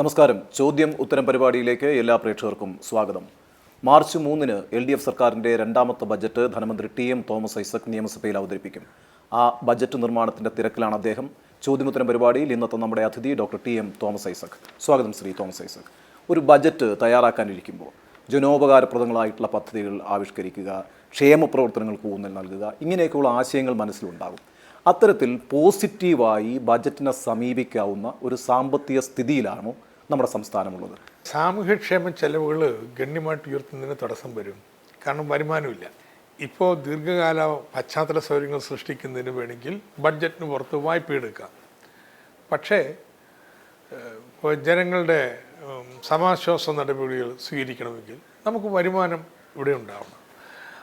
നമസ്കാരം. ചോദ്യം ഉത്തരം പരിപാടിയിലേക്ക് എല്ലാ പ്രേക്ഷകർക്കും സ്വാഗതം. മാർച്ച് 3-ന് LDF സർക്കാരിൻ്റെ രണ്ടാമത്തെ ബജറ്റ് ധനമന്ത്രി TM തോമസ് ഐസക് നിയമസഭയിൽ അവതരിപ്പിക്കും. ആ ബജറ്റ് നിർമ്മാണത്തിൻ്റെ തിരക്കിലാണ് അദ്ദേഹം. ചോദ്യമുത്തരം പരിപാടിയിൽ ഇന്നത്തെ നമ്മുടെ അതിഥി ഡോക്ടർ TM തോമസ് ഐസക്. സ്വാഗതം ശ്രീ തോമസ് ഐസക്. ഒരു ബജറ്റ് തയ്യാറാക്കാനിരിക്കുമ്പോൾ ജനോപകാരപ്രദങ്ങളായിട്ടുള്ള പദ്ധതികൾ ആവിഷ്കരിക്കുക, ക്ഷേമ പ്രവർത്തനങ്ങൾക്ക് ഊന്നൽ നൽകുക, ഇങ്ങനെയൊക്കെയുള്ള ആശയങ്ങൾ മനസ്സിലുണ്ടാകും. അത്തരത്തിൽ പോസിറ്റീവായി ബജറ്റിനെ സമീപിക്കാവുന്ന ഒരു സാമ്പത്തിക സ്ഥിതിയിലാണോ നമ്മുടെ സംസ്ഥാനമുള്ളത്? സാമൂഹ്യക്ഷേമ ചെലവുകൾ ഗണ്യമായിട്ട് ഉയർത്തുന്നതിന് തടസ്സം വരും. കാരണം വരുമാനമില്ല. ഇപ്പോൾ ദീർഘകാല പശ്ചാത്തല സൗകര്യങ്ങൾ സൃഷ്ടിക്കുന്നതിന് വേണമെങ്കിൽ ബഡ്ജറ്റിന് പുറത്ത് വായ്പ എടുക്കാം. പക്ഷേ ജനങ്ങളുടെ സമാശ്വാസ നടപടികൾ സ്വീകരിക്കണമെങ്കിൽ നമുക്ക് വരുമാനം ഇവിടെ ഉണ്ടാവണം.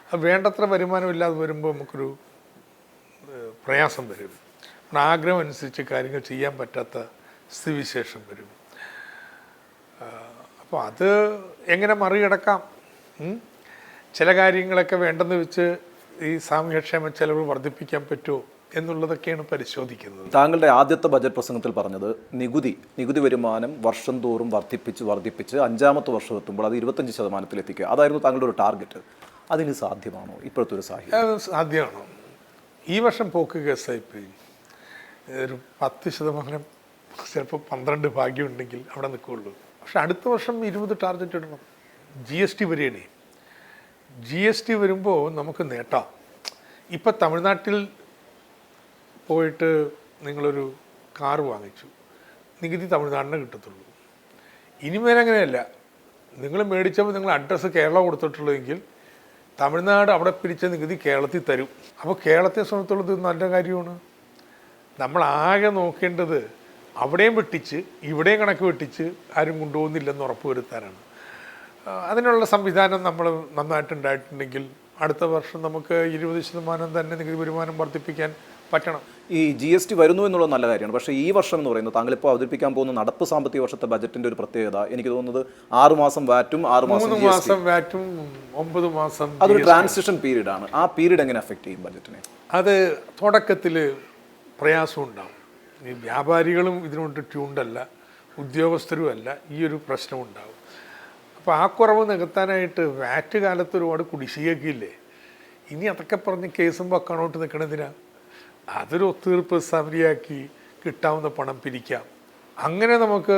അത് വേണ്ടത്ര വരുമാനമില്ലാതെ വരുമ്പോൾ നമുക്കൊരു പ്രയാസം വരും. ആഗ്രഹം അനുസരിച്ച് കാര്യങ്ങൾ ചെയ്യാൻ പറ്റാത്ത സ്ഥിതിവിശേഷം വരും. അപ്പോൾ അത് എങ്ങനെ മറികടക്കാം? ചില കാര്യങ്ങളൊക്കെ വേണ്ടെന്ന് വെച്ച് ഈ സാമൂഹ്യക്ഷേമ ചെലവ് വർദ്ധിപ്പിക്കാൻ പറ്റുമോ എന്നുള്ളതൊക്കെയാണ് പരിശോധിക്കുന്നത്. താങ്കളുടെ ആദ്യത്തെ ബജറ്റ് പ്രസംഗത്തിൽ പറഞ്ഞത് നികുതി വരുമാനം വർഷം തോറും വർദ്ധിപ്പിച്ച് അഞ്ചാമത്തെ വർഷം എത്തുമ്പോൾ അത് 25% എത്തിക്കുക, അതായിരുന്നു താങ്കളുടെ ഒരു ടാർഗറ്റ്. അതിന് സാധ്യമാണോ ഇപ്പോഴത്തെ ഒരു സാഹചര്യം? സാധ്യമാണോ? ഈ വർഷം പോക്ക് കേസായിപ്പോയി. ഒരു 10%, ചിലപ്പോൾ 12 ഭാഗ്യമുണ്ടെങ്കിൽ അവിടെ നിൽക്കുകയുള്ളൂ. പക്ഷെ അടുത്ത വർഷം 20 ടാർഗറ്റ് ഇടണം. GST വരികയാണ്. GST വരുമ്പോൾ നമുക്ക് നേട്ടാം. ഇപ്പം തമിഴ്നാട്ടിൽ പോയിട്ട് നിങ്ങളൊരു കാറ് വാങ്ങിച്ചു, നികുതി തമിഴ്നാടിനെ കിട്ടത്തുള്ളൂ. ഇനിമേൽ അങ്ങനെയല്ല. നിങ്ങൾ മേടിച്ചപ്പോൾ നിങ്ങൾ അഡ്രസ്സ് കേരളം കൊടുത്തിട്ടുള്ളതെങ്കിൽ തമിഴ്നാട് അവിടെ പിരിച്ച നികുതി കേരളത്തിൽ തരും. അപ്പോൾ കേരളത്തെ സംബന്ധിച്ചുള്ളത് നല്ല കാര്യമാണ്. നമ്മൾ ആകെ നോക്കേണ്ടത് അവിടെയും വെട്ടിച്ച് ഇവിടെയും കണക്ക് വെട്ടിച്ച് ആരും കൊണ്ടുപോകുന്നില്ലെന്ന് ഉറപ്പുവരുത്താനാണ്. അതിനുള്ള സംവിധാനം നമ്മൾ നന്നായിട്ടുണ്ടായിട്ടുണ്ടെങ്കിൽ അടുത്ത വർഷം നമുക്ക് 20% തന്നെ നികുതി വരുമാനം വർദ്ധിപ്പിക്കാൻ പറ്റണം. ഈ GST വരുന്നു എന്നുള്ളത് നല്ല കാര്യമാണ്. പക്ഷേ ഈ വർഷം എന്ന് പറയുന്നത് താങ്കളിപ്പോൾ അവതരിപ്പിക്കാൻ പോകുന്ന നടപ്പ് സാമ്പത്തിക വർഷത്തെ ബജറ്റിൻ്റെ ഒരു പ്രത്യേകത എനിക്ക് തോന്നുന്നത് 6 മാസം വാറ്റും 6 മാസം 3 മാസം വാറ്റും 9 മാസം അതൊരു ട്രാൻസിഷൻ പീരീഡ് ആണ്. ആ പീരീഡ് എങ്ങനെ അഫക്റ്റ് ചെയ്യും ബജറ്റിനെ? അത് തുടക്കത്തിൽ പ്രയാസം ഉണ്ടാവും. ഈ വ്യാപാരികളും ഇതിനോട്ട് ട്യൂണ്ടല്ല, ഉദ്യോഗസ്ഥരും അല്ല, ഈ ഒരു പ്രശ്നം ഉണ്ടാവും. അപ്പോൾ ആ കുറവ് നികത്താനായിട്ട് വാറ്റ് കാലത്ത് ഒരുപാട് കുടിശ്ശികയൊക്കെ ഇല്ലേ, ഇനി അതൊക്കെ പറഞ്ഞ് കേസും വക്കാണോട്ട് നിൽക്കണതിനാ? അതൊരു ഒത്തുതീർപ്പ് സമരിയാക്കി കിട്ടാവുന്ന പണം പിരിക്കാം. അങ്ങനെ നമുക്ക്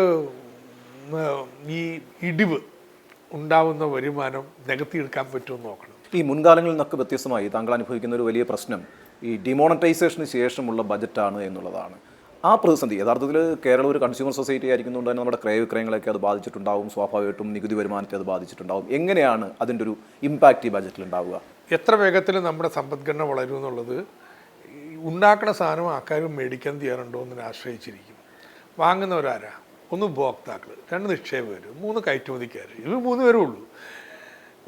ഈ ഇടിവ് ഉണ്ടാവുന്ന വരുമാനം നികത്തിയെടുക്കാൻ പറ്റുമെന്ന് നോക്കണം. ഈ മുൻകാലങ്ങളിൽ നിന്നൊക്കെ വ്യത്യസ്തമായി താങ്കൾ അനുഭവിക്കുന്ന ഒരു വലിയ പ്രശ്നം ഈ ഡിമോണറ്റൈസേഷന് ശേഷമുള്ള ബജറ്റാണ് എന്നുള്ളതാണ്. ആ പ്രതിസന്ധി യഥാർത്ഥത്തിൽ കേരളം ഒരു കൺസ്യൂമർ സൊസൈറ്റി ആയിരിക്കുന്നതുകൊണ്ട് തന്നെ നമ്മുടെ ക്രയവിക്രയങ്ങളൊക്കെ അത് ബാധിച്ചിട്ടുണ്ടാവും. സ്വാഭാവികമായിട്ടും നികുതി വരുമാനത്തെ അത് ബാധിച്ചിട്ടുണ്ടാവും. എങ്ങനെയാണ് അതിൻ്റെ ഒരു ഇമ്പാക്റ്റ് ഈ ബജറ്റിൽ ഉണ്ടാവുക? എത്ര വേഗത്തിൽ നമ്മുടെ സമ്പദ്ഘടന വളരും എന്നുള്ളത് ഉണ്ടാക്കുന്ന സാധനം ആൾക്കാരും മേടിക്കാൻ തയ്യാറുണ്ടോ എന്നതിനെ ആശ്രയിച്ചിരിക്കും. വാങ്ങുന്നവരാരാ? 1 ഉപഭോക്താക്കൾ, 2 നിക്ഷേപകർ, 3 കയറ്റുമതിക്കാർ. ഇവർ 3 പേരേ ഉള്ളൂ.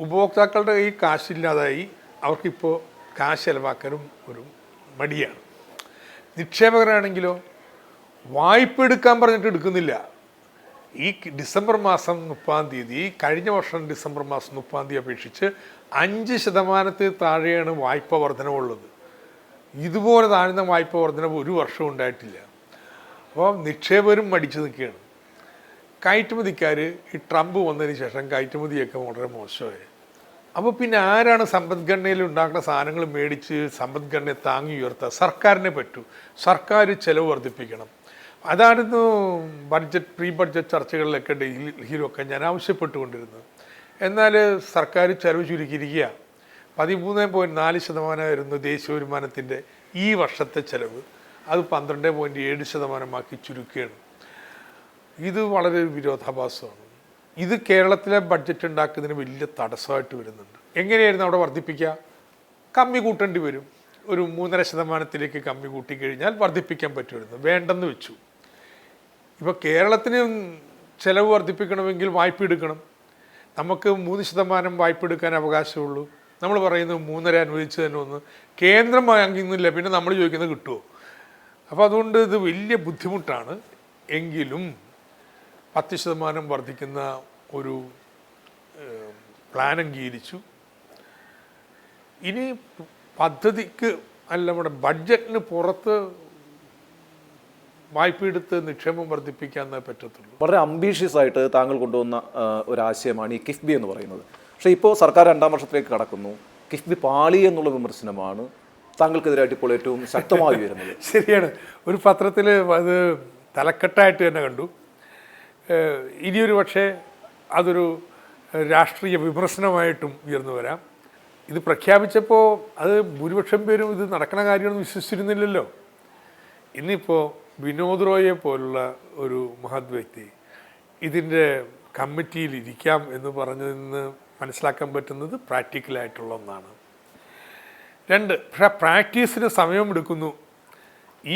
ഉപഭോക്താക്കളുടെ ഈ കാശില്ലാതായി അവർക്കിപ്പോൾ കാശ് ചെലവാക്കാനും ഒരു മടിയാണ്. നിക്ഷേപകരാണെങ്കിലോ വായ്പ എടുക്കാൻ പറഞ്ഞിട്ട് എടുക്കുന്നില്ല. ഈ ഡിസംബർ മാസം 30-ാം തീയതി, കഴിഞ്ഞ വർഷം ഡിസംബർ മാസം 30-ാം തീയതി അപേക്ഷിച്ച് 5% താഴെയാണ് വായ്പ വർധനവുള്ളത്. ഇതുപോലെ താഴ്ന്ന വായ്പ വർധനവ് ഒരു വർഷവും ഉണ്ടായിട്ടില്ല. അപ്പോൾ നിക്ഷേപകരും മടിച്ചു നിൽക്കുകയാണ്. കയറ്റുമതിക്കാർ ഈ ട്രംപ് വന്നതിന് ശേഷം കയറ്റുമതിയൊക്കെ വളരെ മോശമായി. അപ്പോൾ പിന്നെ ആരാണ് സമ്പദ്ഘടനയിൽ ഉണ്ടാക്കുന്ന സാധനങ്ങൾ മേടിച്ച് സമ്പദ്ഘടനയെ താങ്ങി ഉയർത്തുക? സർക്കാരിനെ പറ്റൂ. സർക്കാർ ചെലവ് വർദ്ധിപ്പിക്കണം. അതായിരുന്നു പ്രീ ബഡ്ജറ്റ് ചർച്ചകളിലൊക്കെ ഡൽഹിയിലൊക്കെ ഞാൻ ആവശ്യപ്പെട്ടുകൊണ്ടിരുന്നത്. എന്നാൽ സർക്കാർ ചെലവ് ചുരുക്കിയിരിക്കുക. 13.4% ദേശീയ വരുമാനത്തിൻ്റെ ഈ വർഷത്തെ ചെലവ് അത് 12.7% ചുരുക്കുകയാണ്. ഇത് വളരെ വിരോധാഭാസമാണ്. ഇത് കേരളത്തിലെ ബഡ്ജറ്റ് ഉണ്ടാക്കുന്നതിന് വലിയ തടസ്സമായിട്ട് വരുന്നുണ്ട്. എങ്ങനെയായിരുന്നു അവിടെ വർദ്ധിപ്പിക്കുക? കമ്മി കൂട്ടേണ്ടി വരും. ഒരു 3.5% കമ്മി കൂട്ടിക്കഴിഞ്ഞാൽ വർദ്ധിപ്പിക്കാൻ പറ്റുമായിരുന്നു. വേണ്ടെന്ന് വെച്ചു. ഇപ്പോൾ കേരളത്തിന് ചിലവ് വർദ്ധിപ്പിക്കണമെങ്കിൽ വായ്പ എടുക്കണം. നമുക്ക് 3% വായ്പ എടുക്കാൻ അവകാശമുള്ളൂ. നമ്മൾ പറയുന്നത് 3.5 അനുവദിച്ച് തന്നെ ഒന്ന് കേന്ദ്രം വാങ്ങിക്കുന്നില്ല, പിന്നെ നമ്മൾ ചോദിക്കുന്നത് കിട്ടുമോ? അപ്പോൾ അതുകൊണ്ട് ഇത് വലിയ ബുദ്ധിമുട്ടാണ്. എങ്കിലും 10% വർദ്ധിക്കുന്ന ഒരു പ്ലാൻ അംഗീകരിച്ചു. ഇനി പദ്ധതിക്ക് അല്ല, നമ്മുടെ ബഡ്ജറ്റിന് പുറത്ത് വായ്പ എടുത്ത് നിക്ഷേപം വർദ്ധിപ്പിക്കാന്നേ പറ്റത്തുള്ളൂ. വളരെ അംബീഷ്യസ് ആയിട്ട് താങ്കൾ കൊണ്ടുവന്ന ഒരാശയമാണ് ഈ കിഫ്ബി എന്ന് പറയുന്നത്. പക്ഷേ ഇപ്പോൾ സർക്കാർ 2ാം വർഷത്തിലേക്ക് കടക്കുന്നു. കിഫ്ബി പാളി എന്നുള്ള വിമർശനമാണ് താങ്കൾക്കെതിരായിട്ട് ഇപ്പോൾ ഏറ്റവും ശക്തമായി വരുന്നത്. ശരിയാണ്. ഒരു പത്രത്തിൽ അത് തലക്കെട്ടായിട്ട് തന്നെ കണ്ടു. ഇനിയൊരു പക്ഷേ അതൊരു രാഷ്ട്രീയ വിമർശനമായിട്ടും ഉയർന്നു വരാം. ഇത് പ്രഖ്യാപിച്ചപ്പോൾ അത് ഭൂരിപക്ഷം പേരും ഇത് നടക്കുന്ന കാര്യമൊന്നും വിശ്വസിച്ചിരുന്നില്ലല്ലോ. ഇന്നിപ്പോൾ വിനോദ് റോയെ പോലുള്ള ഒരു മഹത് വ്യക്തി ഇതിൻ്റെ കമ്മിറ്റിയിൽ ഇരിക്കാം എന്ന് പറഞ്ഞതിൽ നിന്ന് മനസ്സിലാക്കാൻ പറ്റുന്നത് പ്രാക്ടിക്കലായിട്ടുള്ള ഒന്നാണ്. 2, പക്ഷേ പ്രാക്ടീസിന് സമയമെടുക്കുന്നു.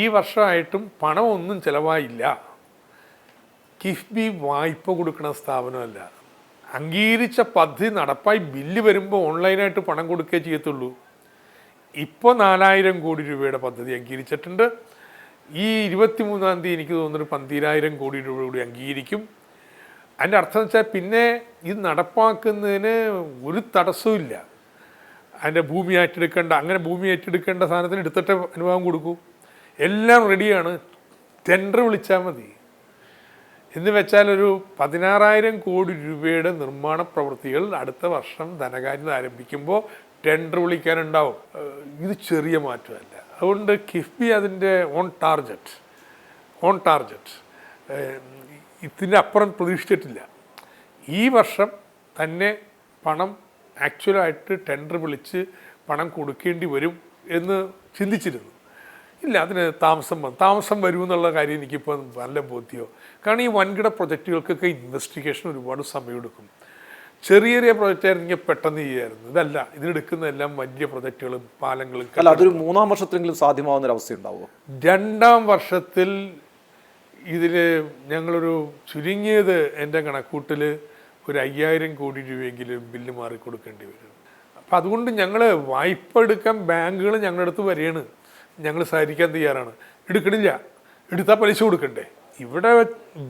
ഈ വർഷമായിട്ടും പണമൊന്നും ചിലവായില്ല. കിഫ്ബി വായ്പ കൊടുക്കുന്ന സ്ഥാപനമല്ല. അംഗീകരിച്ച പദ്ധതി നടപ്പായി ബില്ല് വരുമ്പോൾ ഓൺലൈനായിട്ട് പണം കൊടുക്കുകയേ ചെയ്യത്തുള്ളൂ. ഇപ്പോൾ 4000 കോടി രൂപയുടെ പദ്ധതി അംഗീകരിച്ചിട്ടുണ്ട്. ഈ 23-ാം തീയതി എനിക്ക് തോന്നുന്നു 12000 കോടി രൂപ കൂടി അംഗീകരിക്കും. അതിൻ്റെ അർത്ഥം വെച്ചാൽ പിന്നെ ഇത് നടപ്പാക്കുന്നതിന് ഒരു തടസ്സവും ഇല്ല. അതിൻ്റെ ഭൂമി ഏറ്റെടുക്കേണ്ട സാധനത്തിന് എടുത്തിട്ട് അനുഭവം കൊടുക്കൂ. എല്ലാം റെഡിയാണ്. ടെൻഡർ വിളിച്ചാൽ മതി. എന്ന് വെച്ചാൽ ഒരു 16000 കോടി രൂപയുടെ നിർമ്മാണ പ്രവൃത്തികൾ അടുത്ത വർഷം ധനകാര്യം ആരംഭിക്കുമ്പോൾ ടെൻഡർ വിളിക്കാനുണ്ടാവും. ഇത് ചെറിയ മാറ്റമല്ല. അതുകൊണ്ട് കിഫ്ബി അതിൻ്റെ ഓൺ ടാർജറ്റ് ഇതിൻ്റെ അപ്പുറം പ്രതീക്ഷിച്ചിട്ടില്ല. ഈ വർഷം തന്നെ പണം ആക്ച്വലായിട്ട് ടെൻഡർ വിളിച്ച് പണം കൊടുക്കേണ്ടി വരും എന്ന് ചിന്തിച്ചിരുന്നു. ഇല്ല, അതിന് താമസം വരുമെന്നുള്ള കാര്യം എനിക്കിപ്പോൾ നല്ല ബോധ്യമോ. കാരണം ഈ വൻകിട പ്രൊജക്റ്റുകൾക്കൊക്കെ ഇൻവെസ്റ്റിഗേഷൻ ഒരുപാട് സമയമെടുക്കും. ചെറിയ പ്രൊജക്റ്റ് ആയിരുന്നെങ്കിൽ പെട്ടെന്ന് ചെയ്യായിരുന്നു. ഇതല്ല, ഇതിനെടുക്കുന്നതെല്ലാം വലിയ പ്രൊജക്റ്റുകളും പാലങ്ങളും. അല്ല, അതൊരു 3-ാം വർഷത്തിലെങ്കിലും സാധ്യമാവുന്ന ഒരു അവസ്ഥ ഉണ്ടാവുമോ? 2ാം വർഷത്തിൽ ഇതിൽ ഞങ്ങളൊരു ചുരുങ്ങിയത് എൻ്റെ കണക്കൂട്ടിൽ ഒരു 5000 കോടി രൂപയെങ്കിലും ബില്ല് മാറിക്കൊടുക്കേണ്ടി വരും. അപ്പം അതുകൊണ്ട് ഞങ്ങൾ വായ്പ എടുക്കാൻ ബാങ്കുകൾ ഞങ്ങളുടെ അടുത്ത് വരികയാണ്. ഞങ്ങൾ സഹകരിക്കാൻ തയ്യാറാണ്. എടുക്കണില്ല, എടുത്താൽ പലിശ കൊടുക്കണ്ടേ? ഇവിടെ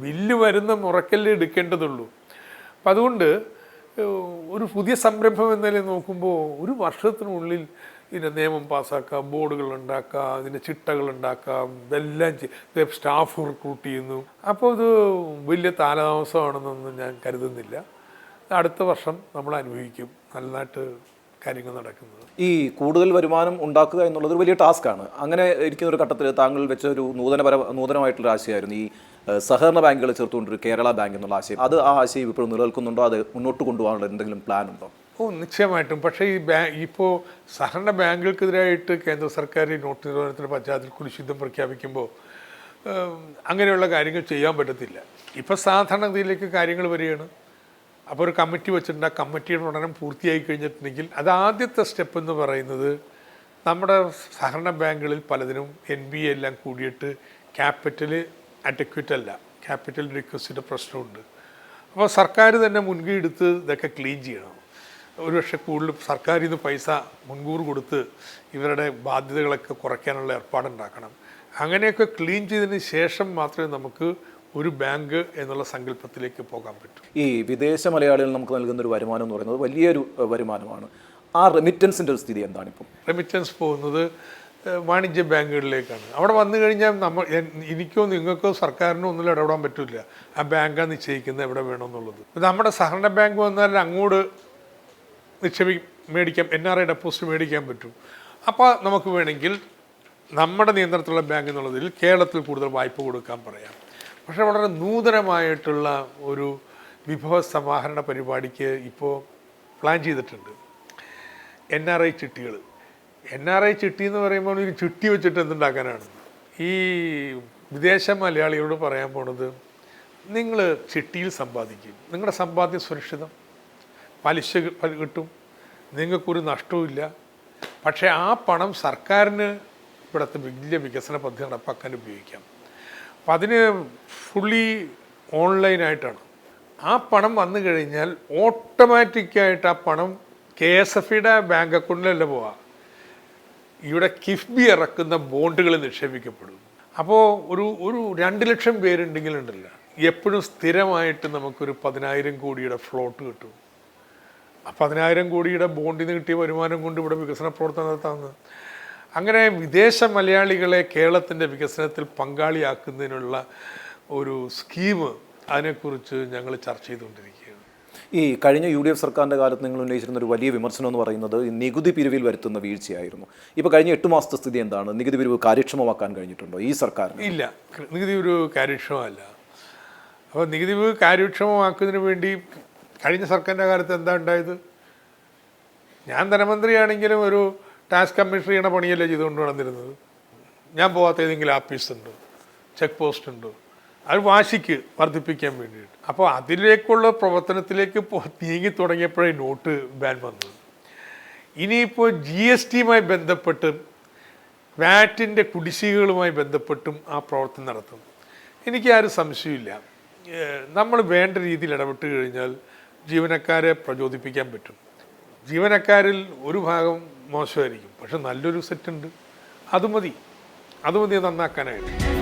ബില്ല് വരുന്ന മുറക്കല്ലേ എടുക്കേണ്ടതുള്ളൂ. അപ്പം അതുകൊണ്ട് ഒരു പുതിയ സംരംഭം എന്നതിൽ നോക്കുമ്പോൾ ഒരു വർഷത്തിനുള്ളിൽ ഇതിൻ്റെ നിയമം പാസ്സാക്കാം, ബോർഡുകൾ ഉണ്ടാക്കാം, ഇതിൻ്റെ ചിട്ടകൾ ഉണ്ടാക്കാം, ഇതെല്ലാം സ്റ്റാഫ് റിക്രൂട്ട് ചെയ്യുന്നു. അപ്പോൾ ഇത് വലിയ കാലതാമസമാണെന്നൊന്നും ഞാൻ കരുതുന്നില്ല. അടുത്ത വർഷം നമ്മൾ അനുഭവിക്കും നല്ലതായിട്ട് കാര്യങ്ങൾ നടക്കുന്നത്. ഈ കൂടുതൽ വരുമാനം ഉണ്ടാക്കുക എന്നുള്ളത് ഒരു വലിയ ടാസ്ക്കാണ്. അങ്ങനെ ഇരിക്കുന്ന ഒരു ഘട്ടത്തിൽ താങ്കൾ വെച്ച ഒരു നൂതനമായിട്ടുള്ള ആശയമായിരുന്നു ഈ സഹകരണ ബാങ്കുകളെ ചേർത്തുകൊണ്ടൊരു കേരള ബാങ്ക് എന്നുള്ള ആശയം. അത് ആ ആശയം ഇപ്പോൾ നിലനിൽക്കുന്നുണ്ടോ? അത് മുന്നോട്ട് കൊണ്ടുപോകാനുള്ള എന്തെങ്കിലും പ്ലാൻ ഉണ്ടോ? നിശ്ചയമായിട്ടും. പക്ഷേ ഇപ്പോൾ സഹകരണ ബാങ്കുകൾക്കെതിരായിട്ട് കേന്ദ്ര സർക്കാർ നോട്ട് നിരോധനത്തിൻ്റെ പശ്ചാത്തലത്തിൽ കുടിശ്ശിതം പ്രഖ്യാപിക്കുമ്പോൾ അങ്ങനെയുള്ള കാര്യങ്ങൾ ചെയ്യാൻ പറ്റത്തില്ല. ഇപ്പോൾ സാധാരണഗതിയിലേക്ക് കാര്യങ്ങൾ വരികയാണ്. അപ്പോൾ ഒരു കമ്മിറ്റി വെച്ചിട്ടുണ്ട്. ആ കമ്മിറ്റിയുടെ പഠനം പൂർത്തിയായി കഴിഞ്ഞിട്ടുണ്ടെങ്കിൽ അത് ആദ്യത്തെ സ്റ്റെപ്പ് എന്ന് പറയുന്നത് നമ്മുടെ സഹകരണ ബാങ്കുകളിൽ പലതിനും NPA എല്ലാം കൂടിയിട്ട് ക്യാപിറ്റൽ അഡക്വറ്റ് അല്ല, ക്യാപിറ്റൽ റിക്വസ്റ്റിൻ്റെ പ്രശ്നമുണ്ട്. അപ്പോൾ സർക്കാർ തന്നെ മുൻകൈ എടുത്ത് ഇതൊക്കെ ക്ലീൻ ചെയ്യണം. ഒരുപക്ഷെ കൂടുതൽ സർക്കാരിൽ നിന്ന് പൈസ മുൻകൂർ കൊടുത്ത് ഇവരുടെ ബാധ്യതകളൊക്കെ കുറയ്ക്കാനുള്ള ഏർപ്പാടുണ്ടാക്കണം. അങ്ങനെയൊക്കെ ക്ലീൻ ചെയ്തതിന് ശേഷം മാത്രമേ നമുക്ക് ഒരു ബാങ്ക് എന്നുള്ള സങ്കല്പത്തിലേക്ക് പോകാൻ പറ്റും. ഈ വിദേശ മലയാളികൾ നമുക്ക് നൽകുന്ന ഒരു വരുമാനം എന്ന് പറയുന്നത് വലിയൊരു വരുമാനമാണ്. ആ റെമിറ്റൻസിൻ്റെ ഒരു സ്ഥിതി എന്താണിപ്പം? റെമിറ്റൻസ് പോകുന്നത് വാണിജ്യ ബാങ്കുകളിലേക്കാണ്. അവിടെ വന്നു കഴിഞ്ഞാൽ എനിക്കോ നിങ്ങൾക്കോ സർക്കാരിനോ ഒന്നും ഇടപെടാൻ പറ്റില്ല. ആ ബാങ്കാണ് നിശ്ചയിക്കുന്നത് എവിടെ വേണമെന്നുള്ളത്. നമ്മുടെ സഹകരണ ബാങ്ക് വന്നാൽ അങ്ങോട്ട് മേടിക്കാം, NRI ഡെപ്പോസിറ്റ് മേടിക്കാൻ പറ്റും. അപ്പോൾ നമുക്ക് വേണമെങ്കിൽ നമ്മുടെ നിയന്ത്രണത്തിലുള്ള ബാങ്ക് എന്നുള്ളതിൽ കേരളത്തിൽ കൂടുതൽ വായ്പ കൊടുക്കാൻ പറയാം. പക്ഷേ വളരെ നൂതനമായിട്ടുള്ള ഒരു വിഭവ സമാഹരണ പരിപാടിക്ക് ഇപ്പോൾ പ്ലാൻ ചെയ്തിട്ടുണ്ട്. NRI ചിട്ടികൾ. NRI ചിട്ടി എന്ന് പറയുമ്പോൾ ഒരു ചിട്ടി വെച്ചിട്ട് എന്തുണ്ടാക്കാനാണ്? ഈ വിദേശ മലയാളികളോട് പറയാൻ പോണത്, നിങ്ങൾ ചിട്ടിയിൽ സമ്പാദിക്കും, നിങ്ങളുടെ സമ്പാദ്യം സുരക്ഷിതം, പലിശ കിട്ടും, നിങ്ങൾക്കൊരു നഷ്ടവുമില്ല. പക്ഷേ ആ പണം സർക്കാരിന് ഇവിടുത്തെ വലിയ വികസന പദ്ധതി നടപ്പാക്കാൻ ഉപയോഗിക്കാം. അപ്പം അതിന് ഫുള്ളി ഓൺലൈനായിട്ടാണ്. ആ പണം വന്നു കഴിഞ്ഞാൽ ഓട്ടോമാറ്റിക്കായിട്ട് ആ പണം KSFEയുടെ ബാങ്ക് അക്കൗണ്ടിലല്ല പോവുക, ഇവിടെ കിഫ്ബി ഇറക്കുന്ന ബോണ്ടുകൾ നിക്ഷേപിക്കപ്പെടും. അപ്പോൾ ഒരു 2 ലക്ഷം പേരുണ്ടെങ്കിലുണ്ടല്ലോ, എപ്പോഴും സ്ഥിരമായിട്ട് നമുക്കൊരു 10000 കോടിയുടെ ഫ്ലോട്ട് കിട്ടും. ആ 10000 കോടിയുടെ ബോണ്ടിൽ നിന്ന് കിട്ടിയ വരുമാനം കൊണ്ട് ഇവിടെ വികസന പ്രവർത്തനം നടത്താമെന്ന്. അങ്ങനെ വിദേശ മലയാളികളെ കേരളത്തിൻ്റെ വികസനത്തിൽ പങ്കാളിയാക്കുന്നതിനുള്ള ഒരു സ്കീം അതിനെക്കുറിച്ച് ഞങ്ങൾ ചർച്ച ചെയ്തുകൊണ്ടിരിക്കുകയാണ്. ഈ കഴിഞ്ഞ UDF സർക്കാരിൻ്റെ കാലത്ത് നിങ്ങൾ ഉന്നയിച്ചിരുന്ന ഒരു വലിയ വിമർശനം എന്ന് പറയുന്നത് ഈ നികുതി പിരിവിൽ വരുത്തുന്ന വീഴ്ചയായിരുന്നു. ഇപ്പോൾ കഴിഞ്ഞ 8 മാസത്തെ സ്ഥിതി എന്താണ്? നികുതി പിരിവ് കാര്യക്ഷമമാക്കാൻ കഴിഞ്ഞിട്ടുണ്ടോ ഈ സർക്കാരിന്? ഇല്ല, നികുതി ഒരു കാര്യക്ഷമമല്ല. അപ്പോൾ നികുതി പിരിവ് കാര്യക്ഷമമാക്കുന്നതിന് വേണ്ടി കഴിഞ്ഞ സർക്കാരിൻ്റെ കാലത്ത് എന്താ ഉണ്ടായത്? ഞാൻ ധനമന്ത്രിയാണെങ്കിലും ഒരു ടാക്സ് കമ്മീഷണർ ചെയ്യണ പണിയല്ലേ ചെയ്തുകൊണ്ട് നടന്നിരുന്നത്. ഞാൻ പോകാത്ത ഏതെങ്കിലും ആഫീസുണ്ടോ, ചെക്ക് പോസ്റ്റ് ഉണ്ടോ? അത് വാശിക്ക് വർദ്ധിപ്പിക്കാൻ വേണ്ടിയിട്ട്. അപ്പോൾ അതിലേക്കുള്ള പ്രവർത്തനത്തിലേക്ക് നീങ്ങി തുടങ്ങിയപ്പോഴേ നോട്ട് ബാൻ വന്നത്. ഇനിയിപ്പോൾ GSTയുമായി ബന്ധപ്പെട്ട് വാറ്റിൻ്റെ കുടിശ്ശികകളുമായി ബന്ധപ്പെട്ടും ആ പ്രവർത്തനം നടത്തും. എനിക്ക് ആരും സംശയമില്ല, നമ്മൾ വേണ്ട രീതിയിൽ ഇടപെട്ട് കഴിഞ്ഞാൽ ജീവനക്കാരെ പ്രചോദിപ്പിക്കാൻ പറ്റും. ജീവനക്കാരിൽ ഒരു ഭാഗം മോശമായിരിക്കും, പക്ഷെ നല്ലൊരു സെറ്റുണ്ട്, അത് മതി നന്നാക്കാനായിട്ട്.